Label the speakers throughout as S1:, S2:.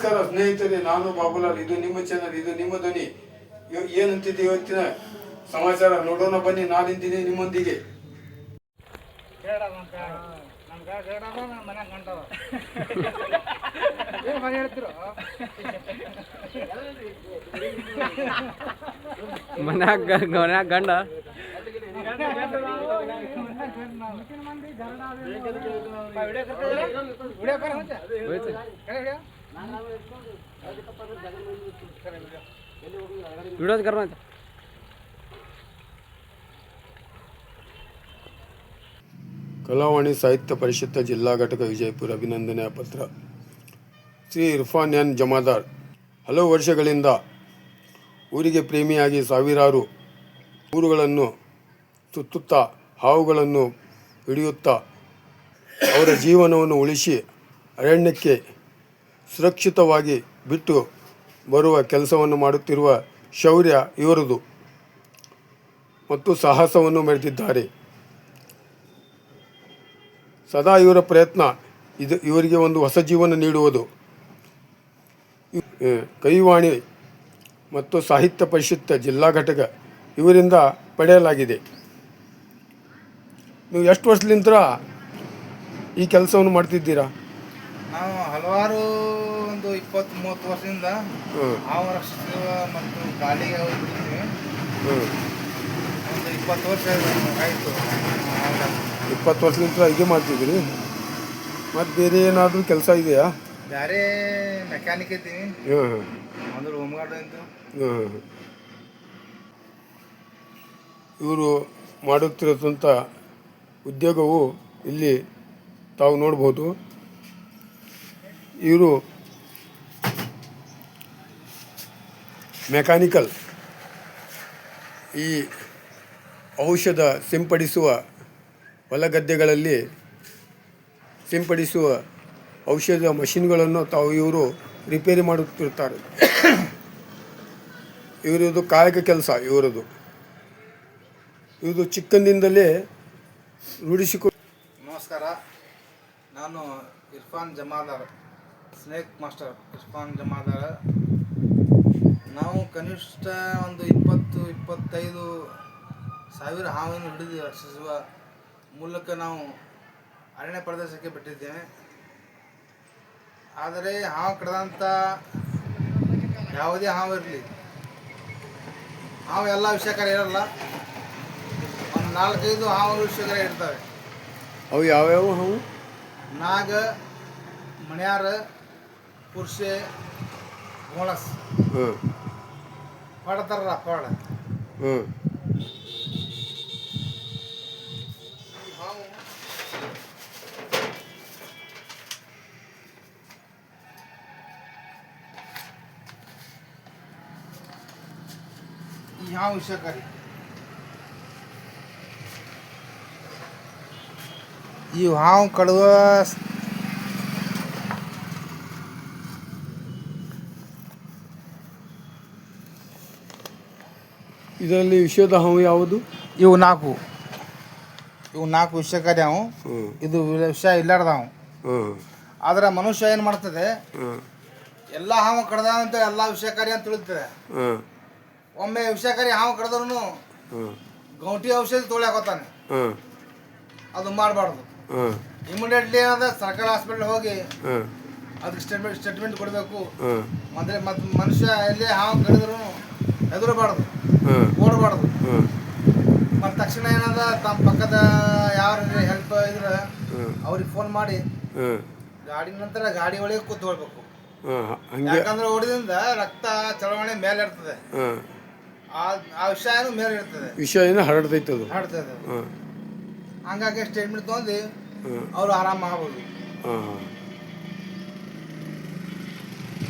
S1: ನಮಸ್ಕಾರ ಸ್ನೇಹಿತರೆ, ನಾನು ಬಾಬುಲಾಲ್. ಇದು ನಿಮ್ಮ ಚಾನಲ್, ಇದು ನಿಮ್ಮ ಧ್ವನಿ. ಏನಂತಿದೆ ಇವತ್ತಿನ ಸಮಾಚಾರ ನೋಡೋಣ ಬನ್ನಿ. ನಾನಿದ್ದೀನಿ ನಿಮ್ಮೊಂದಿಗೆ.
S2: ಮನ್ಯಾಗ ಗಂಡ ವಿಡಿಯೋ ಕರ್ಮ
S1: ಕಲಾವಾಣಿ ಸಾಹಿತ್ಯ ಪರಿಷತ್ ಜಿಲ್ಲಾ ಘಟಕ ವಿಜಯಪುರ ಅಭಿನಂದನೆಯ ಪತ್ರ. ಶ್ರೀ ಇರ್ಫಾನ್ ಎನ್ ಜಮಾದಾರ್ ಹಲವು ವರ್ಷಗಳಿಂದ ಊರಿಗೆ ಪ್ರೇಮಿಯಾಗಿ ಸಾವಿರಾರು ಊರುಗಳನ್ನು ಸುತ್ತುತ್ತಾ ಹಾವುಗಳನ್ನು ಹಿಡಿಯುತ್ತಾ ಅವರ ಜೀವನವನ್ನು ಉಳಿಸಿ ಅರಣ್ಯಕ್ಕೆ ಸುರಕ್ಷಿತವಾಗಿ ಬಿಟ್ಟು ಬರುವ ಕೆಲಸವನ್ನು ಮಾಡುತ್ತಿರುವ ಶೌರ್ಯ ಇವರದು ಮತ್ತು ಸಾಹಸವನ್ನು ಮೆರೆದಿದ್ದಾರೆ. ಸದಾ ಇವರ ಪ್ರಯತ್ನ ಇವರಿಗೆ ಒಂದು ಹೊಸ ಜೀವನ ನೀಡುವುದು. ಕೈವಾಣಿ ಮತ್ತು ಸಾಹಿತ್ಯ ಪರಿಷತ್ ಜಿಲ್ಲಾ ಘಟಕ ಇವರಿಂದ ಪಡೆಯಲಾಗಿದೆ. ನೀವು ಎಷ್ಟು ವರ್ಷದಿಂದ ಈ ಕೆಲಸವನ್ನು ಮಾಡ್ತಿದ್ದೀರಾ?
S3: ನಾವು ಹಲವಾರು ಒಂದು 20-30 ವರ್ಷದಿಂದ ಹಾವು ರಕ್ಷಿಸುವ ಮತ್ತು ಗಾಳಿಗೆ ಹೋಗ್ತಿದ್ದೀವಿ. ಒಂದು 20 ವರ್ಷ ಆಯಿತು.
S1: 20 ವರ್ಷದಿಂದ ಹೀಗೆ ಮಾಡ್ತಿದ್ದೀರಿ? ಮತ್ತು ಬೇರೆ ಏನಾದರೂ ಕೆಲಸ ಇದೆಯಾ?
S3: ಬೇರೆ ಮೆಕ್ಯಾನಿಕ್ ಇದ್ದೀವಿ. ಅಂದ್ರೆ ಹೋಮ್ ಗಾರ್ಡ್ ಅಂತ.
S1: ಇವರು ಮಾಡುತ್ತಿರೋದಂಥ ಉದ್ಯೋಗವು ಇಲ್ಲಿ ತಾವು ನೋಡ್ಬೋದು. ಇವರು ಮೆಕ್ಯಾನಿಕಲ್ ಈ ಔಷಧ ಸಿಂಪಡಿಸುವ ಹೊಲಗದ್ದೆಗಳಲ್ಲಿ ಸಿಂಪಡಿಸುವ ಔಷಧ ಮಷಿನ್ಗಳನ್ನು ಇವರು ರಿಪೇರಿ ಮಾಡುತ್ತಿರ್ತಾರೆ. ಇವರದು ಕಾಯಕ ಕೆಲಸ. ಇವರದು ಚಿಕ್ಕಂದಿನಿಂದಲೇ ರೂಢಿಸಿಕೊಂಡು.
S3: ನಮಸ್ಕಾರ, ನಾನು ಇರ್ಫಾನ್ ಜಮಾದಾರ್, ಸ್ನೇಕ್ ಮಾಸ್ಟರ್ ಇರ್ಫಾನ್ ಜಮಾದಾರ್. ನಾವು ಕನಿಷ್ಠ ಒಂದು 20-25 ಸಾವಿರ ಹಾವನ್ನು ಹಿಡಿದು ರಕ್ಷಿಸುವ ಮೂಲಕ ನಾವು ಅರಣ್ಯ ಪ್ರದೇಶಕ್ಕೆ ಬಿಟ್ಟಿದ್ದೇವೆ. ಆದರೆ ಹಾವು ಕಡಿದಂಥ ಯಾವುದೇ ಹಾವು ಇರಲಿ, ಹಾವು ಎಲ್ಲ ವಿಷಯಕಾರಿ ಇರಲ್ಲ. ಒಂದು 4-5 ಹಾವು ವಿಷಯಕಾರಿ ಇರ್ತವೆ.
S1: ಅವು ಯಾವ್ಯಾವ ಹಾವು?
S3: ನಾಗ, ಮಣ್ಯಾರ, ಪುರ್ಷೆ, ಗೋಳಸ್. ಪಡ್ತಾರಲ್ಲ ಪಡ. ಈ ಹಾವು ವಿಷಯಕಾರಿ. ಈ ಹಾವು ಕಡುವ
S1: ಇದರಲ್ಲಿ ವಿಷಯದ ಹಾವು ಯಾವುದು?
S3: ಇವು 4 ವಿಷಯಕಾರಿ ಹಾವು. ಇದು ವಿಷ ಇಲ್ಲಾರ್ದ ಹಾವು. ಆದ್ರೆ ಮನುಷ್ಯ ಏನು ಮಾಡ್ತದೆ, ಎಲ್ಲ ಹಾವು ಕಡ್ದ ಅಂತ ಎಲ್ಲ ವಿಷಯಕಾರಿ ಅಂತ ತಿಳಿತದೆ. ಒಮ್ಮೆ ವಿಷಯಕಾರಿ ಹಾವು ಕಡ್ದ್ರು ಗೌಟಿ ಔಷಧಿ ತೊಗೊಳಕೋತಾನೆ. ಅದು ಮಾಡಬಾರ್ದು. ಇಮಿಡಿಯೇಟ್ಲಿ ಏನಂದ್ರೆ ಸರ್ಕಾರಿ ಹಾಸ್ಪಿಟ್ಲ್ ಹೋಗಿ ಅದಕ್ಕೆ ಸ್ಟೇಟ್ಮೆಂಟ್ ಕೊಡಬೇಕು. ಅಂದರೆ ಮತ್ತು ಮನುಷ್ಯ ಎಲ್ಲಿ ಹಾವು ಕಡಿದ್ರು ಹೆದರಬಾರ್ದು, ಓಡಬಾರ್ದು. ಮತ್ತು ತಕ್ಷಣ ಏನಂದ ತಮ್ಮ ಪಕ್ಕದ ಯಾರು ಹೆಲ್ಪ್ ಇದ್ರೆ ಅವ್ರಿಗೆ ಫೋನ್ ಮಾಡಿ ಗಾಡಿ ನಂತರ ಗಾಡಿ ಒಳಗೆ ಕೂತ್ಕೊಳ್ಬೇಕು. ಯಾಕಂದ್ರೆ ಓಡಿದಿಂದ ರಕ್ತ ಚಳವಣೆ ಮೇಲೆ ಇರ್ತದೆ. ಆ ವಿಷ ಏನು ಮೇಲೆ ಇರ್ತದೆ,
S1: ವಿಷ ಏನು ಹರಡ್ತೈತೆ.
S3: ಹಂಗಾಗಿ ಸ್ಟೇಟ್ಮೆಂಟ್ ತೊಗೊಂಡು ಅವರು ಆರಾಮ ಆಗ್ಬೋದು.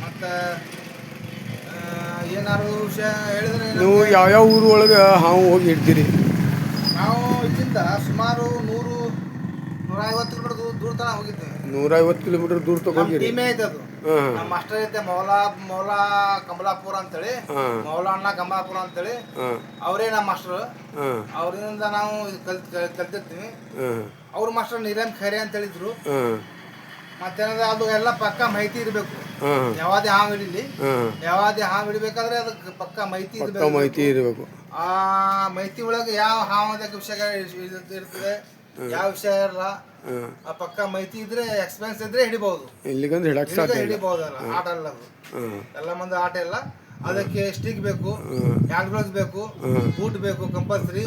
S3: ಮತ್ತು ಏನಾದ್ರು ವಿಷಯ ಹೇಳಿದ್ರೆ,
S1: ನೀವು ಯಾವ್ಯಾವ ಊರು ಒಳಗೆ ಹಾವು ಹೋಗಿ ಹಿಡ್ತೀರಿ?
S3: ನಾವು ಇಲ್ಲಿಂದ ಸುಮಾರು 100-150 ಕಿಲೋಮೀಟರ್ ದೂರ ತನಕ ಹೋಗಿದ್ದೇವೆ.
S1: 150 ಕಿಲೋಮೀಟರ್ ದೂರ ತಗೋಗಿರಿ?
S3: ಟೀಮೇ ಐತೆ ಅದು. ನಮ್ಮ ಮಾಸ್ಟರ್ ಐತೆ ಮೌಲಾ ಕಮಲಾಪುರ ಅಂತೇಳಿ, ಮೌಲಾಣ್ಣ ಕಮಲಾಪುರ ಅಂತೇಳಿ, ಅವರೇ ನಮ್ಮ ಮಾಸ್ಟರ್. ಅವರಿಂದ ನಾವು ಕಲ್ತಿರ್ತೀವಿ. ಅವ್ರ ಮಾಸ್ಟರ್ ನೀರನ್ ಖೈರೆ ಅಂತ ಹೇಳಿದ್ರು. ಮತ್ತೇನಂದ್ರೆ ಅದು ಎಲ್ಲ ಪಕ್ಕ ಮಾಹಿತಿ ಇರಬೇಕು.
S1: ಹಾಂ
S3: ಯಾವಾದೇ ಹಾವು ಹಿಡಿಲಿ,
S1: ಹಾಂ
S3: ಯಾವಾದೇ ಹಾವು ಹಿಡಿಬೇಕಾದ್ರೆ ಅದಕ್ಕೆ ಪಕ್ಕ ಮಾಹಿತಿ
S1: ಪಕ್ಕ ಮಾಹಿತಿ ಇರಬೇಕು.
S3: ಆ ಮಾಹಿತಿ ಒಳಗೆ ಯಾವ ಹಾವದಕ್ಕೆ ವಿಷಯ ಇರ್ತದೆ, ಯಾವ ವಿಷಯ ಇರಲ್ಲ,
S1: ಹಾಂ
S3: ಆ ಪಕ್ಕ ಮಾಹಿತಿ ಇದ್ರೆ ಎಕ್ಸ್ಪೀರಿಯನ್ಸ್ ಇದ್ರೆ ಹಿಡಿಬಹುದು.
S1: ಇಲ್ಲಿಗಂದ್ರೆ ಹಿಡಕ್ಕೆ ಸಾಧ್ಯ ಇಲ್ಲ.
S3: ಹಿಡಿಬಹುದಲ್ಲ, ಆಟ ಅಲ್ಲ ಅದು.
S1: ಹಾಂ
S3: ಎಲ್ಲ ಮಂದಿ ಆಟ ಇಲ್ಲ. ಅದಕ್ಕೆ ಸ್ಟಿಕ್ ಬೇಕು, ಹ್ಯಾಂಡ್ ಗ್ಲೌಸ್ ಬೇಕು, ಬೂಟ್ ಬೇಕು ಕಂಪಲ್ಸರಿ.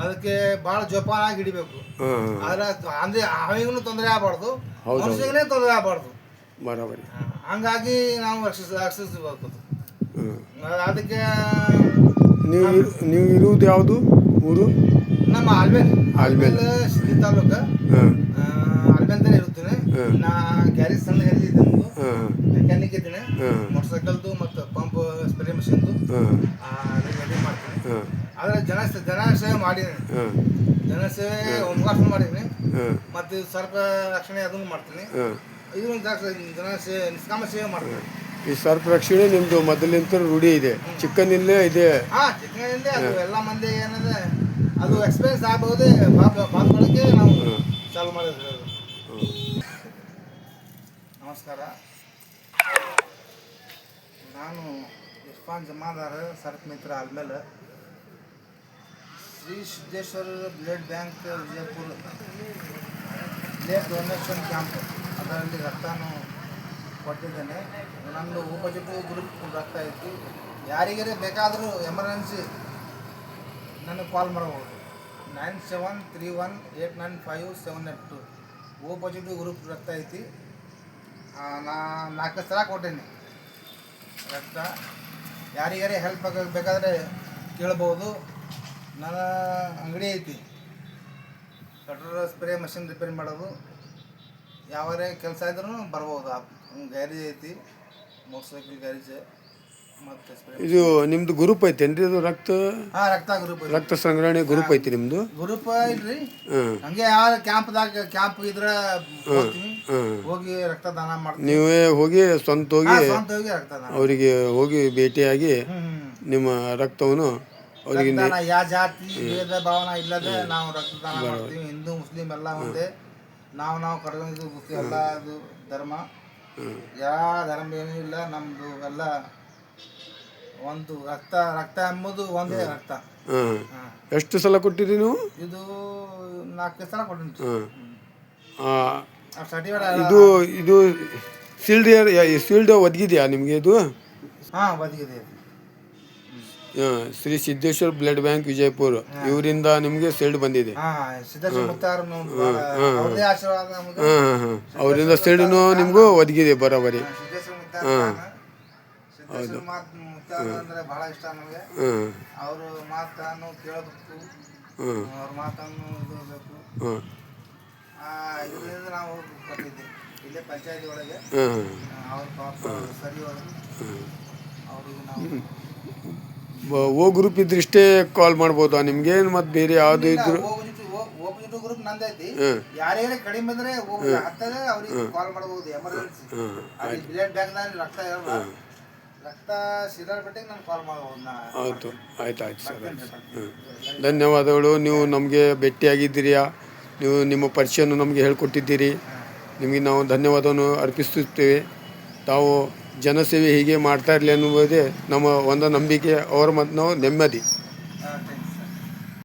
S3: ಅದಕ್ಕೆ ಬಹಳ ಜೋಪಾನಾಗಿ ಹಿಡಿಬೇಕು. ಆದ್ರೆ ಅಂದ್ರೆ ಹಾವಿಗೂ ತೊಂದರೆ ಆಗಬಾರ್ದು, ಮನುಷ್ಯನೇ ತೊಂದರೆ ಆಗಬಾರ್ದು.
S1: ಬರೋಬರಿ.
S3: ಹಂಗಾಗಿ ನಾವು ರಕ್ಷಿಸಬೇಕು. ಅದಕ್ಕೆ
S1: ನೀವು ಇರುವುದು ಯಾವುದು ಊರು?
S3: ನಮ್ಮ ಆಲ್ಮೇಲ್ ಸಿದ್ದಿ ತಾಲೂಕು ಆಲ್ಮೇಲ್ದಲ್ಲಿ ಇರುತ್ತೇನೆ. ನಾ ಗ್ಯಾರೇಜ್ ಸಣ್ಣ ಗ್ಯಾರೇಜ್ ಇದೆ, ನಮ್ದು ಮೆಕ್ಯಾನಿಕ್ ಇದ್ದೇನೆ. ಮೋಟರ್ ಸೈಕಲ್ದು ಮತ್ತು ಪಂಪ್ ಸ್ಪ್ರೇ ಮಷಿನ್ದು ರೆಡಿ ಮಾಡ್ತೀನಿ. ಆದರೆ ಜನ ಸೇವೆ ಮಾಡಿದ್ದೀನಿ, ಜನಸೇವೆ ಹೋಮ್ಗಾರ್ಡ್ ಮಾಡಿದ್ದೀನಿ, ಮತ್ತು ಸರ್ಪ ರಕ್ಷಣೆ ಅದನ್ನು ಮಾಡ್ತೀನಿ. ಇದು ಜನ ನಿಷ್ಕಾಮ ಸೇವೆ ಮಾಡ್ತೀನಿ.
S1: ಈ ಸರ್ಪ ರಕ್ಷಣೆ ನಿಮ್ಮದು ಮೊದಲಿಂದ ರೂಢಿ ಇದೆ, ಚಿಕ್ಕನಿಲ್ಲೇ ಇದೆ.
S3: ಹಾಂ, ಚಿಕ್ಕನಿಂದ ಅದು ಎಲ್ಲ ಮಂದಿ ಏನಂದ್ರೆ ಅದು ಎಕ್ಸ್ಪೀರಿಯನ್ಸ್ ಆಗಬಹುದೇ ಬಾತ್ಕೊಳ್ಳೋಕ್ಕೆ ನಾವು ಚಾಲು ಮಾಡಿದ್ವಿ. ನಮಸ್ಕಾರ, ನಾನು ಇರ್ಫಾನ್ ಜಮಾದಾರ್, ಸರ್ಪ ಮಿತ್ರ Almel, Shri Siddheshwar blood bank Vijayapura blood donation camp ಅದರಲ್ಲಿ ರಕ್ತನೂ ಕೊಟ್ಟಿದ್ದೇನೆ. ನಮ್ಮದು ಓ ಪಾಸಿಟಿವ್ ಗ್ರೂಪ್ ರಕ್ತ ಐತಿ. ಯಾರಿಗಾರೆ ಬೇಕಾದರೂ ಎಮರ್ಜೆನ್ಸಿ ನನಗೆ ಕಾಲ್ ಮಾಡ್ಬೋದು. 9731895782 ಓ ಪಾಸಿಟಿವ್ ಗ್ರೂಪ್ ರಕ್ತ ಐತಿ. ನಾ 4 ಸಲ ಕೊಟ್ಟೇನೆ ರಕ್ತ. ಯಾರಿಗಾರೆ ಹೆಲ್ಪ್ ಬೇಕಾದರೆ ಕೇಳ್ಬೋದು. ನನ್ನ ಅಂಗಡಿ ಐತಿ, ಪೆಟ್ರೋಲ್ ಸ್ಪ್ರೇ ಮಷಿನ್ ರಿಪೇರಿ ಮಾಡೋದು. ಯಾವಾರೇ ಕೆಲಸ ಇದ್ರೂ ಬರ್ಬೋದು. ಗ್ಯಾರೇಜ್ ಐತಿ, ಮೋಟರ್ ಸೈಕಲ್ ಗ್ಯಾರೇಜ್ ಮತ್ತು ಸ್ಪ್ರೇ.
S1: ಇದು ನಿಮ್ಮದು ಗ್ರೂಪ್ ಐತೇನ್ರಿ? ಇದು ರಕ್ತ
S3: ಗ್ರೂಪ್
S1: ರಕ್ತ ಸಂಗ್ರಹಣೆ ಗ್ರೂಪ್ ಐತಿ ನಿಮ್ಮದು?
S3: ಗ್ರೂಪ್ ಇಲ್ರಿ, ಹಂಗೆ ಯಾರು ಕ್ಯಾಂಪ್ ಇದ್ರೆ ಹೋಗಿ ರಕ್ತದಾನ ಮಾಡ್ತೀವಿ.
S1: ನೀವೇ ಹೋಗಿ ಸ್ವಂತ ಹೋಗಿ
S3: ರಕ್ತದಾನ
S1: ಅವರಿಗೆ ಹೋಗಿ ಭೇಟಿಯಾಗಿ ನಿಮ್ಮ ರಕ್ತವನ್ನು ಅವರಿಗೆ
S3: ಯಾವ ಜಾತಿ ಭೇದ ಭಾವನ ಇಲ್ಲದೆ ನಾವು ರಕ್ತದಾನ ಮಾಡ್ತೀವಿ. ಹಿಂದೂ ಮುಸ್ಲಿಂ ಎಲ್ಲ ಒಂದೇ. ನಾವು ಕಡ್ಕೊಂಡಿದ್ದು ಎಲ್ಲ ಅದು ಧರ್ಮ, ಯಾವ ಧರ್ಮ ಏನೂ ಇಲ್ಲ. ನಮ್ಮದು ಎಲ್ಲ ಒಂದು ರಕ್ತ ಎಂಬುದು ಒಂದೇ ರಕ್ತ.
S1: ಎಷ್ಟು ಸಲ ಕೊಟ್ಟಿರಿ ನೀವು?
S3: ಇದು 4 ಸಲ ಕೊಟ್ಟಿನಿ.
S1: ಇದು ಇದು ಸೀಲ್ಡ್ ಒದಗಿದೆಯಾ ನಿಮಗೆ? ಇದು
S3: ಹಾಂ ಒದಗಿದೆ.
S1: ಶ್ರೀ ಸಿದ್ದೇಶ್ವರ ಬ್ಲಡ್ ಬ್ಯಾಂಕ್ ವಿಜಯಪುರ ಇವರಿಂದ ನಿಮಗೆ ಸೀಲ್ಡ್ ಬಂದಿದೆ. ಅವರಿಂದ ಸೀಲ್ಡ್ನು ನಿಮಗೂ ಒದಗಿದೆ ಬರೋಬರಿ.
S3: ಹೌದು, ಬಹಳ ಇಷ್ಟ ನಮಗೆ. ಅವ್ರ ಮಾತನ್ನು ಕೇಳಬೇಕು, ಅವ್ರ ಮಾತನ್ನು ಇದಬೇಕು. ಇದರಿಂದ ನಾವು ಕೊಟ್ಟಿದ್ದೆ ಇಲ್ಲೇ ಪಂಚಾಯತಿ ಒಳಗೆ. ಅವ್ರ ಪಾಪ ಸರಿ ಅವ್ರಿಗೆ ನಾವು
S1: ಓ ಗ್ರೂಪ್ ಇದ್ರೆ ಇಷ್ಟೇ ಕಾಲ್ ಮಾಡ್ಬೋದಾ ನಿಮ್ಗೆ? ಮತ್ತೆ ಬೇರೆ ಯಾವ್ದು ಇದ್ರು?
S3: ಓ ಗ್ರೂಪ್ ನಂದೈತಿ. ಯಾರ್ಯಾರೇ ಕಡಿಮೆ ಬಂದ್ರೆ ಹತ್ತದೆ ಅವ್ರಿಗೆ ಕಾಲ್ ಮಾಡಬಹುದು. ಎಮರ್ಜೆನ್ಸಿ ಬ್ಲಡ್ ಬ್ಯಾಂಕ್ದಾಗ ರಕ್ತ ಇರಲ್ಲ, ರಕ್ತ ಸಿರಾರ್ಬಿಟ್ಟಿಗೆ ನಾನು ಕಾಲ್ ಮಾಡಬಹುದು.
S1: ಆಯ್ತು ಸರ್. ಧನ್ಯವಾದಗಳು. ನೀವು ನಮಗೆ ಭೇಟಿಯಾಗಿದ್ದೀರಾ, ನೀವು ನಿಮ್ಮ ಪರಿಚಯವನ್ನು ನಮಗೆ ಹೇಳಿಕೊಟ್ಟಿದ್ದೀರಿ. ನಿಮಗೆ ನಾವು ಧನ್ಯವಾದವನ್ನು ಅರ್ಪಿಸುತ್ತೇವೆ. ತಾವು ಜನಸೇವೆ ಹೀಗೆ ಮಾಡ್ತಾ ಇರಲಿ ಅನ್ನುವುದೇ ನಮ್ಮ ಒಂದು ನಂಬಿಕೆ, ಅವರ ಮತ್ತು ನಾವು ನೆಮ್ಮದಿ.